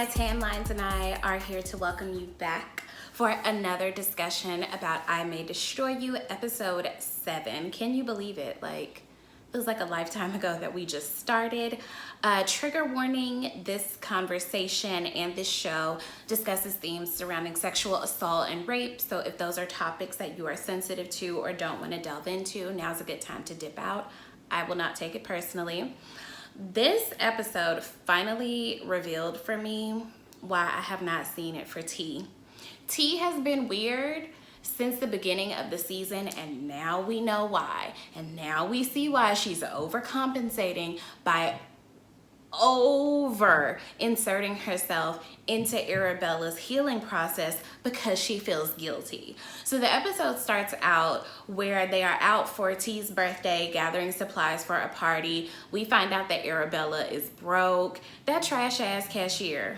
My tan lines and I are here to welcome you back for another discussion about I May Destroy You, episode 7. Can you believe it? It feels like a lifetime ago that we just started. Trigger warning, this conversation and this show discusses themes surrounding sexual assault and rape. So if those are topics that you are sensitive to or don't want to delve into, now's a good time to dip out. I will not take it personally. This episode finally revealed for me why I have not seen it for T. T has been weird since the beginning of the season, and now we know why. And now we see why she's overcompensating by over inserting herself into Arabella's healing process because she feels guilty. So the episode starts out where they are out for T's birthday, gathering supplies for a party. We find out that Arabella is broke. That trash ass cashier.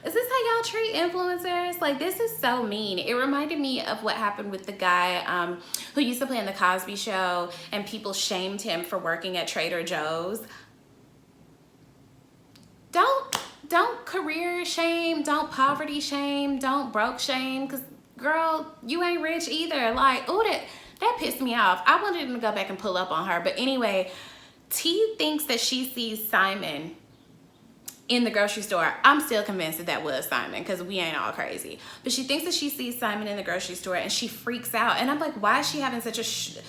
Is this how y'all treat influencers? This is so mean. It reminded me of what happened with the guy who used to play in the Cosby Show, and people shamed him for working at Trader Joe's. Don't career shame, don't poverty shame, don't broke shame, because girl, you ain't rich either. That pissed me off. I wanted him to go back and pull up on her. But anyway, T thinks that she sees Simon in the grocery store. I'm still convinced that was Simon, because we ain't all crazy. But she thinks that she sees Simon in the grocery store and she freaks out. And I'm like, why is she having such a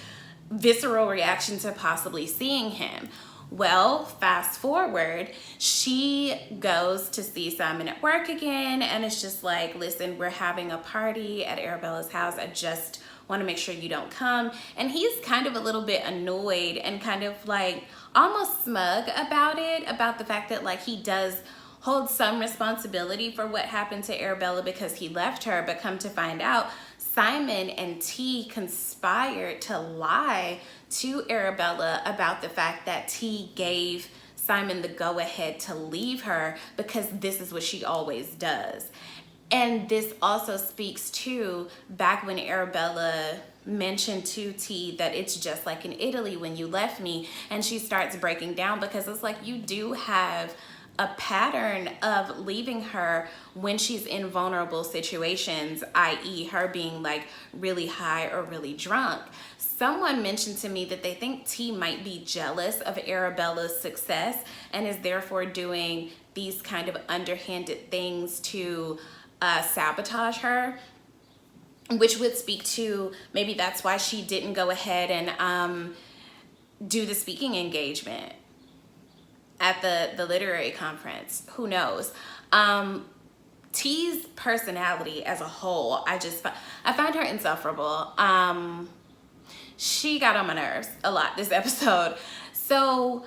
visceral reaction to possibly seeing him? Well, fast forward, she goes to see Simon at work again, and it's just like, listen, we're having a party at Arabella's house. I just want to make sure you don't come. And he's kind of a little bit annoyed and kind of almost smug about it, about the fact that he does hold some responsibility for what happened to Arabella because he left her. But come to find out, Simon and T conspired to lie to Arabella about the fact that T gave Simon the go-ahead to leave her because this is what she always does. And this also speaks to back when Arabella mentioned to T that it's just like in Italy when you left me, and she starts breaking down because it's like you do have a pattern of leaving her when she's in vulnerable situations, i.e. her being really high or really drunk. Someone mentioned to me that they think T might be jealous of Arabella's success and is therefore doing these kind of underhanded things to sabotage her, which would speak to maybe that's why she didn't go ahead and do the speaking engagement at the literary conference. Who knows? T's personality as a whole, I find her insufferable. She got on my nerves a lot this episode. So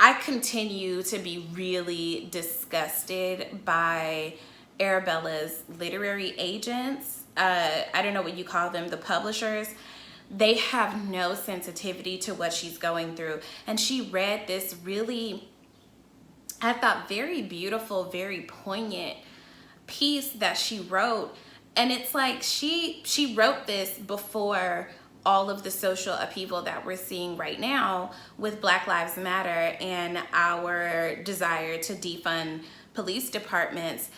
I continue to be really disgusted by Arabella's literary agents. I don't know what you call them, the publishers. They have no sensitivity to what she's going through. And she read this really, I thought, very beautiful, very poignant piece that she wrote. And it's like she wrote this before all of the social upheaval that we're seeing right now with Black Lives Matter and our desire to defund police departments.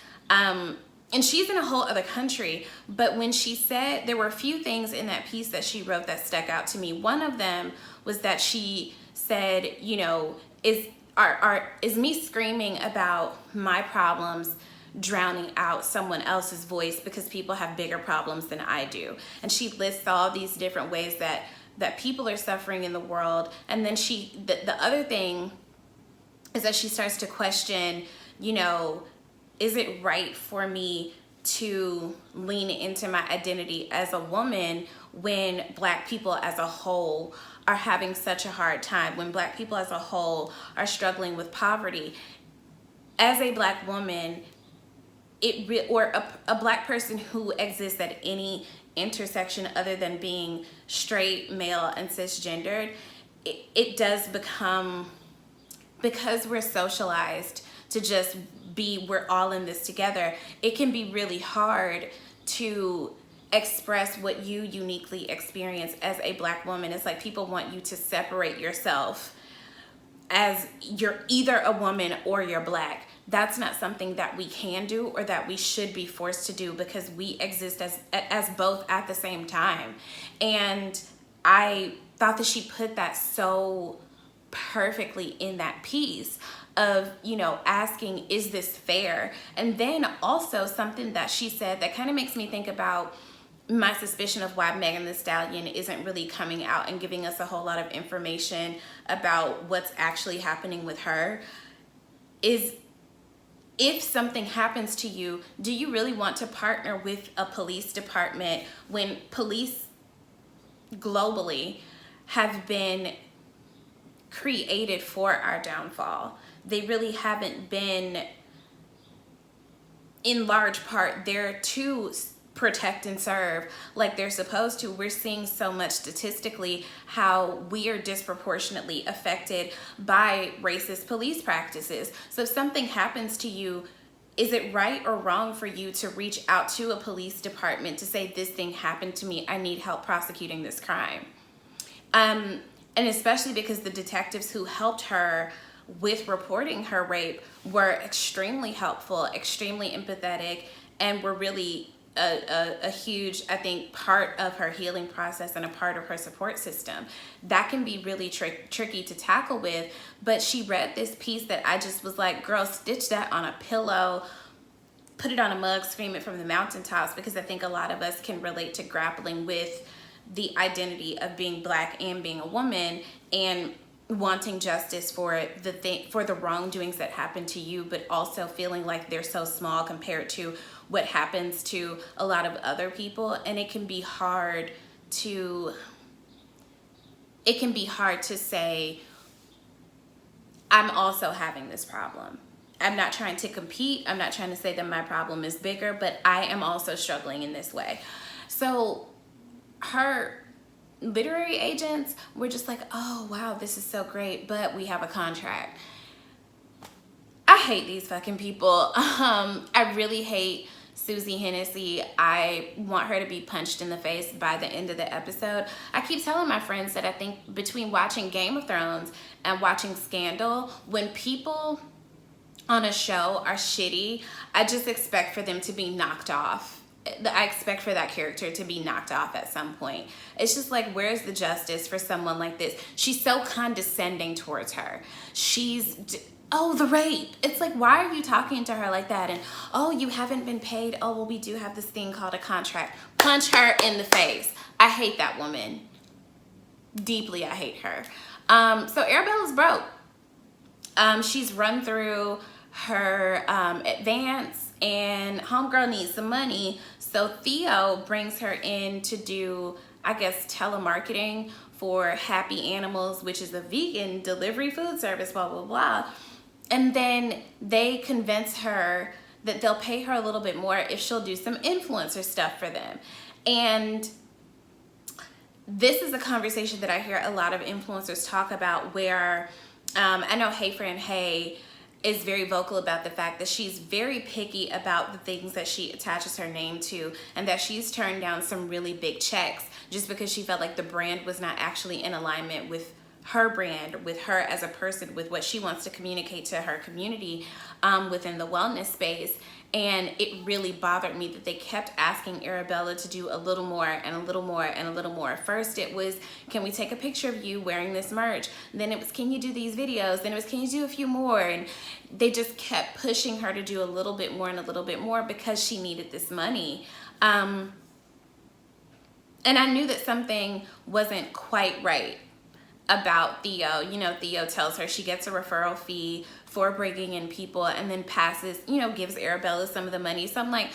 And she's in a whole other country, but when she said, there were a few things in that piece that she wrote that stuck out to me. One of them was that she said, is me screaming about my problems drowning out someone else's voice because people have bigger problems than I do? And she lists all these different ways that people are suffering in the world. And then the other thing is that she starts to question, is it right for me to lean into my identity as a woman when Black people as a whole are having such a hard time, when Black people as a whole are struggling with poverty? As a Black woman, or a Black person who exists at any intersection other than being straight, male, and cisgendered, it does become, because we're socialized to just we're all in this together, it can be really hard to express what you uniquely experience as a Black woman. It's like people want you to separate yourself as you're either a woman or you're Black. that's not something that we can do or that we should be forced to do, because we exist as both at the same time. And I thought that she put that so perfectly in that piece of, you know, asking, is this fair? And then also something that she said that kind of makes me think about my suspicion of why Megan Thee Stallion isn't really coming out and giving us a whole lot of information about what's actually happening with her, is if something happens to you, do you really want to partner with a police department when police globally have been created for our downfall? They really haven't been, in large part, there to protect and serve like they're supposed to. We're seeing so much statistically how we are disproportionately affected by racist police practices. So if something happens to you, is it right or wrong for you to reach out to a police department to say, this thing happened to me, I need help prosecuting this crime? And especially because the detectives who helped her with reporting her rape were extremely helpful, extremely empathetic, and were really a huge, I think, part of her healing process and a part of her support system. That can be really tricky to tackle with. But she read this piece that I just was like, girl, stitch that on a pillow, put it on a mug, scream it from the mountaintops, because I think a lot of us can relate to grappling with the identity of being Black and being a woman, and wanting justice for the wrongdoings that happen to you, but also feeling like they're so small compared to what happens to a lot of other people. And it can be hard to say, I'm also having this problem. I'm not trying to compete. I'm not trying to say that my problem is bigger, but I am also struggling in this way. So her literary agents were just like, oh wow, this is so great, but we have a contract. I hate these fucking people. I really hate Susie Hennessy. I want her to be punched in the face by the end of the episode. I keep telling my friends that I think between watching Game of Thrones and watching Scandal, when people on a show are shitty, I just expect for them to be knocked off. I expect for that character to be knocked off at some point. It's just like, where's the justice for someone like this? She's so condescending towards her. Oh, the rape. It's like, why are you talking to her like that? And, oh, you haven't been paid. Oh, well, we do have this thing called a contract. Punch her in the face. I hate that woman. Deeply, I hate her. So Arabella's broke. She's run through her advance, and homegirl needs some money. So Theo brings her in to do, I guess, telemarketing for Happy Animals, which is a vegan delivery food service, blah, blah, blah. And then they convince her that they'll pay her a little bit more if she'll do some influencer stuff for them. And this is a conversation that I hear a lot of influencers talk about, where I know Hey Friend Hey is very vocal about the fact that she's very picky about the things that she attaches her name to, and that she's turned down some really big checks just because she felt like the brand was not actually in alignment with her brand, with her as a person, with what she wants to communicate to her community within the wellness space. And it really bothered me that they kept asking Arabella to do a little more and a little more and a little more. First it was, can we take a picture of you wearing this merch? Then it was, can you do these videos? Then it was, can you do a few more? And they just kept pushing her to do a little bit more and a little bit more because she needed this money. And I knew that something wasn't quite right about Theo. You know, Theo tells her she gets a referral fee for bringing in people, and then passes, you know, gives Arabella some of the money. So I'm like,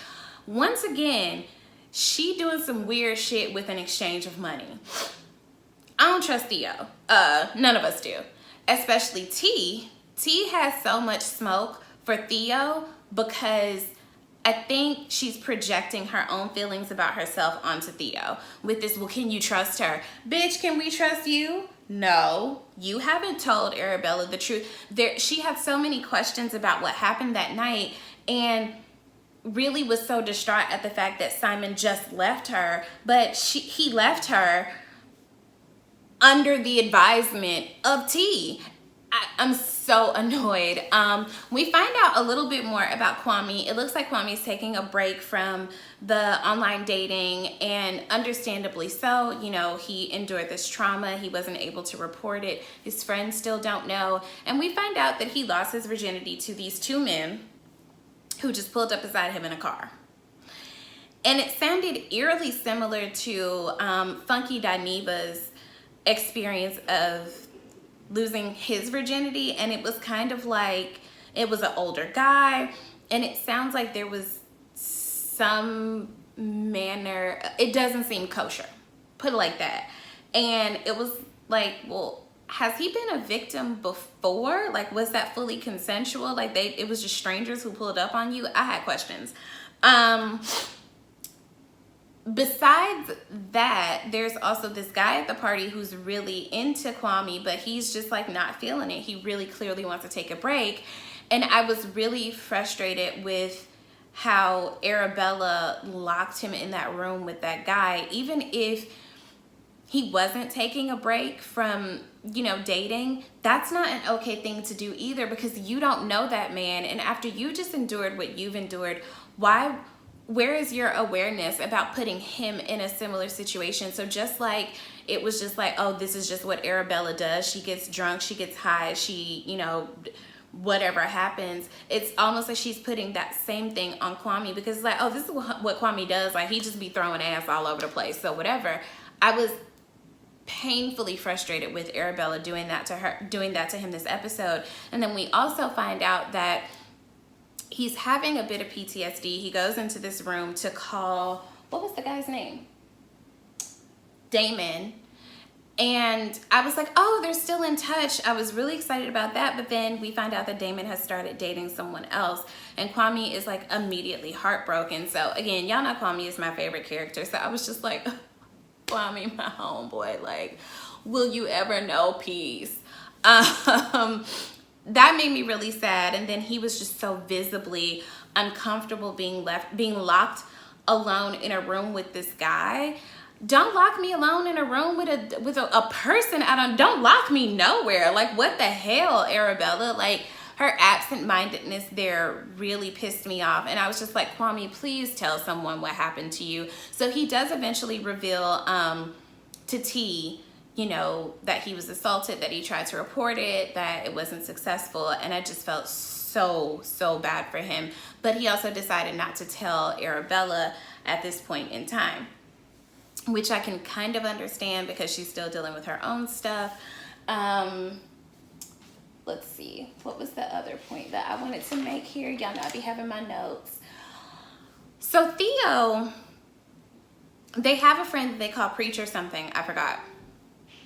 once again, she doing some weird shit with an exchange of money. I don't trust Theo. None of us do. Especially T. T has so much smoke for Theo because I think she's projecting her own feelings about herself onto Theo with this, well, can you trust her? Bitch, can we trust you? No, you haven't told Arabella the truth. She had so many questions about what happened that night, and really was so distraught at the fact that Simon just left her, but he left her under the advisement of T. I'm so annoyed. We find out a little bit more about Kwame. It looks like Kwame is taking a break from the online dating, and understandably so. You know, he endured this trauma. He wasn't able to report it. His friends still don't know. And we find out that he lost his virginity to these two men who just pulled up beside him in a car. And it sounded eerily similar to Funky Dineva's experience of losing his virginity, and it was kind of like, it was an older guy, and it sounds like there was some manner, it doesn't seem kosher, put it like that. And it was like, well, has he been a victim before? Like, was that fully consensual? Like, it was just strangers who pulled up on you? I had questions. Besides that, there's also this guy at the party who's really into Kwame, but he's just like not feeling it. He really clearly wants to take a break. And I was really frustrated with how Arabella locked him in that room with that guy. Even if he wasn't taking a break from, you know, dating, that's not an okay thing to do either, because you don't know that man. And after you just endured what you've endured, where is your awareness about putting him in a similar situation? So just like, it was just like, oh, this is just what Arabella does. She gets drunk, she gets high, she, you know, whatever happens. It's almost like she's putting that same thing on Kwame, because it's like, oh, this is what Kwame does. Like, he just be throwing ass all over the place. So whatever. I was painfully frustrated with Arabella doing that to him this episode. And then we also find out that he's having a bit of PTSD. He goes into this room to call, what was the guy's name? Damon. And I was like, oh, they're still in touch. I was really excited about that. But then we find out that Damon has started dating someone else. And Kwame is like immediately heartbroken. So again, y'all know Kwame is my favorite character. So I was just like, Kwame, my homeboy, like, will you ever know peace? That made me really sad. And then he was just so visibly uncomfortable being locked alone in a room with this guy. Don't lock me alone in a room with a person. Don't lock me nowhere. Like, what the hell, Arabella? Like, her absent-mindedness there really pissed me off. And I was just like, Kwame, please tell someone what happened to you. So he does eventually reveal to T, you know, that he was assaulted, that he tried to report it, that it wasn't successful. And I just felt so bad for him. But he also decided not to tell Arabella at this point in time, which I can kind of understand because she's still dealing with her own stuff. Let's see, what was the other point that I wanted to make here? Y'all know I be having my notes. So Theo, they have a friend that they call Preacher something, I forgot,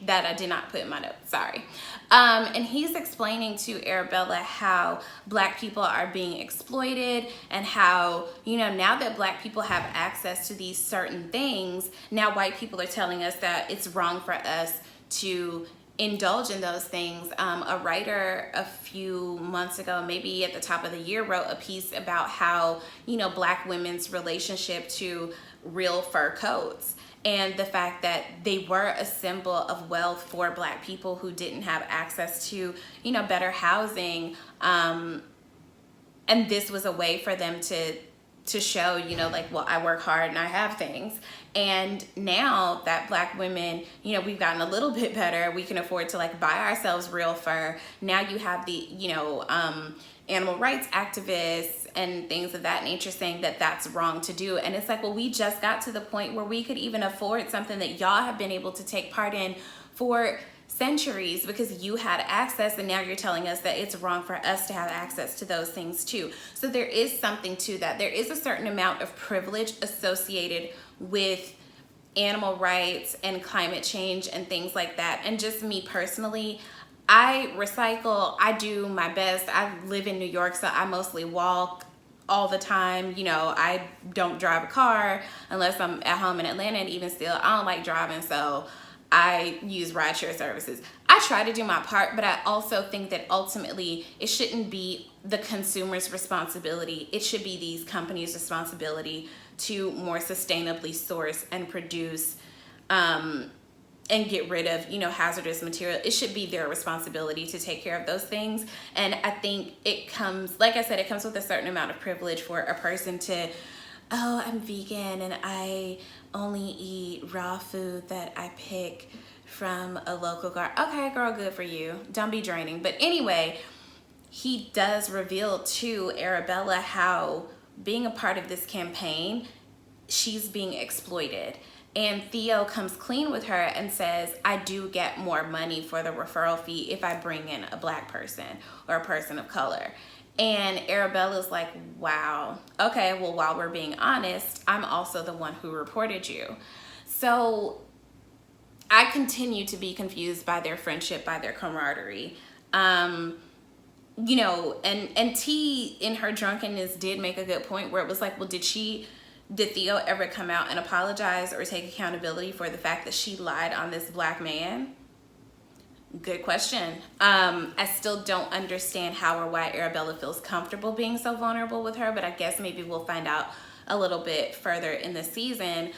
that I did not put in my notes, sorry. And he's explaining to Arabella how Black people are being exploited, and how, you know, now that Black people have access to these certain things, now white people are telling us that it's wrong for us to indulge in those things. A writer a few months ago, maybe at the top of the year, wrote a piece about how, you know, Black women's relationship to real fur coats, and the fact that they were a symbol of wealth for Black people who didn't have access to, you know, better housing. And this was a way for them to show, you know, like, well, I work hard and I have things. And now that Black women, you know, we've gotten a little bit better, we can afford to like buy ourselves real fur. Now you have the, you know, animal rights activists and things of that nature saying that that's wrong to do. And it's like, well, we just got to the point where we could even afford something that y'all have been able to take part in for centuries because you had access, and now you're telling us that it's wrong for us to have access to those things too. So there is something to that. There is a certain amount of privilege associated with animal rights and climate change and things like that. And just me personally, I recycle, I do my best. I live in New York, so I mostly walk all the time. You know, I don't drive a car unless I'm at home in Atlanta, and even still, I don't like driving, so I use rideshare services. I try to do my part, but I also think that ultimately it shouldn't be the consumer's responsibility. It should be these companies' responsibility to more sustainably source and produce and get rid of, hazardous material. It should be their responsibility to take care of those things. And I think it comes, like I said, it comes with a certain amount of privilege for a person to, oh, I'm vegan and I only eat raw food that I pick from a local garden. Okay, girl, good for you. Don't be draining. But anyway, he does reveal to Arabella how being a part of this campaign, she's being exploited. And Theo comes clean with her and says, I do get more money for the referral fee if I bring in a black person or a person of color. And Arabella's like, wow, okay, well, while we're being honest, I'm also the one who reported you. So I continue to be confused by their friendship, by their camaraderie. And T in her drunkenness did make a good point where it was like, well, did Theo ever come out and apologize or take accountability for the fact that she lied on this black man? Good question. I still don't understand how or why Arabella feels comfortable being so vulnerable with her, but I guess maybe we'll find out a little bit further in the season.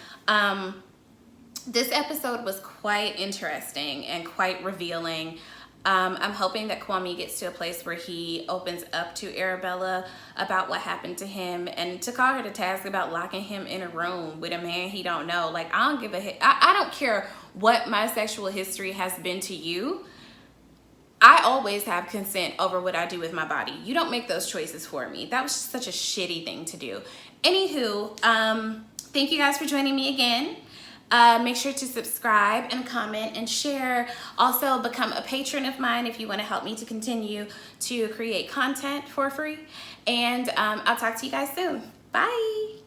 This episode was quite interesting and quite revealing. I'm hoping that Kwame gets to a place where he opens up to Arabella about what happened to him, and to call her to task about locking him in a room with a man he don't know. Like, I don't give a hit. I don't care what my sexual history has been to you. I always have consent over what I do with my body. You don't make those choices for me. That was just such a shitty thing to do. Anywho, thank you guys for joining me again. Make sure to subscribe and comment and share. Also, become a patron of mine if you want to help me to continue to create content for free. And I'll talk to you guys soon. Bye.